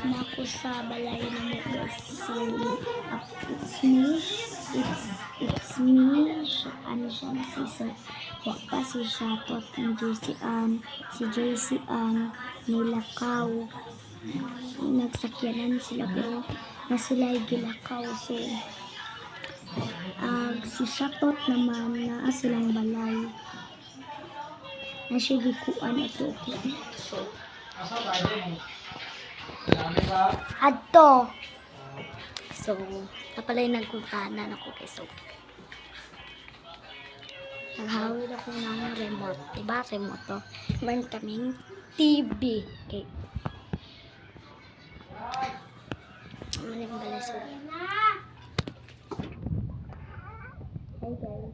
Naku sa balay na mo guys. So, it's me. It's me. Ano siya si Sir. Wak pa si Shatot ng JC Ann. Si JC Ann. Nilakaw. Nagsakyanan sila pero na sila ay gilakaw. So, si Shatot naman na silang balay. Na siya gikuan ito. Okay. Adto. So, napalay nagkuntanan ako guys. So, naghawid ako ng remote. Diba remote to? Meron kaming TV. Okay. Maling balay. So, hi guys.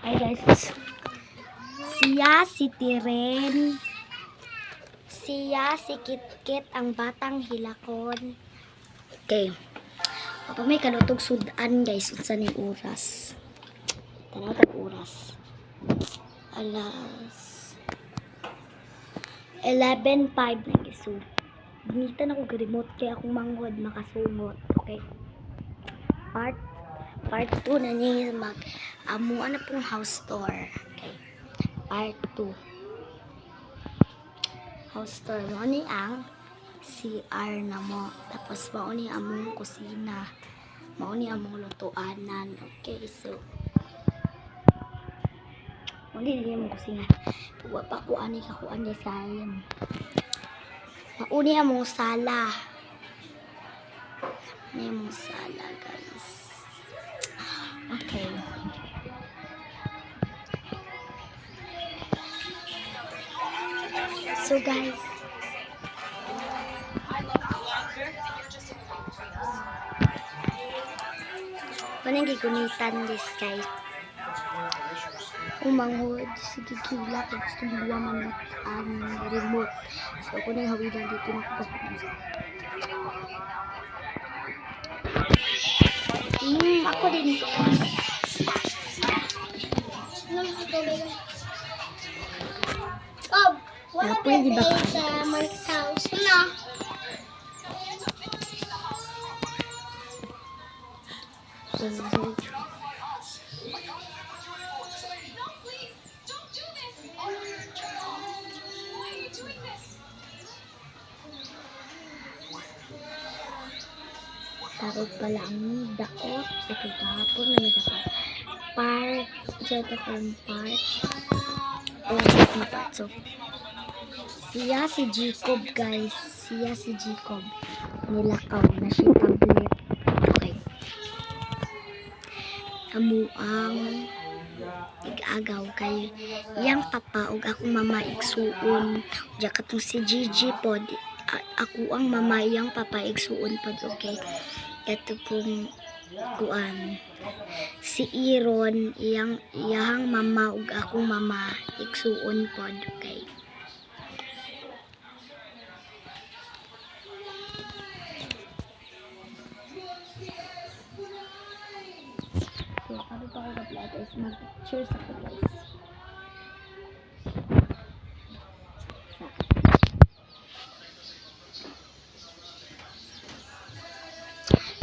Hi guys. Siya si Tiren. Siya si Kitkit ang batang hilakon. Okay. Papa may kalutog sudan guys. Unsa ni oras? Tanaw tag oras. Alas 11:05 na guys. So, ginitan ako remote kaya akong manghod makasungot. Okay. Part 2 na niya mag amuan na pong house tour. Okay. Part 2. House tour. Mo ni ang CR na mo. Tapos mao ni among kusina. Mao ni among lutuanan. Okay, so mao ni among kusina. Wa pa ko ani kakuan ni sayon. Mao ni among sala. Ni among sala, guys. Okay. So guys, manang gigunitan this guys. Umanghod, sige kila kung gusto mo man ang remote. So ako nang hawidan dito na ko. Ako din. Wala pwede ba sa Mark's house na? Tarog pala ang daot. Ito kahapon na may dapat. Park. Ito yung park. So, siya si Jacob guys. Siya si Jacob. Nilakaw na si tablet. Okay. Amo ang ig-agaw kay iyang papa ug akong mama igsuon. Diya katong si Gigi pod. Ako ang mama iyang papa igsuon pod. Okay. Kato pong kuan. Si Iron iyang mama ug akong mama igsuon pod. Okay. So, ano pa ko na-vlog is mag-cheers ako guys.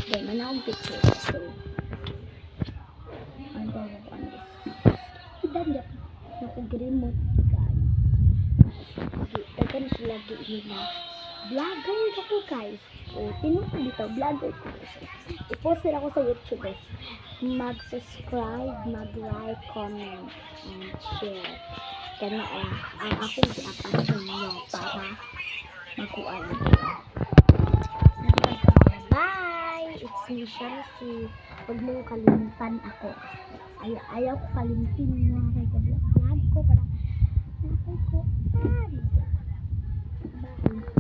Okay, man akong picture. So, ano ba ako ano? Idanda na ko remote guys. Tagan sila nila. Vlogger ako guys. O, tinuto dito. Vlogger ko guys. I-post nila ako sa YouTube guys. Mag-subscribe, mag-like, comment, and share. Kaya ang akong i-upload sa inyo para magkuhan. Bye! It's me, Shansi. Huwag mo kalimutan ako. Ayaw ko kalimutin mga kay vlog ko para nakay ko. Bye!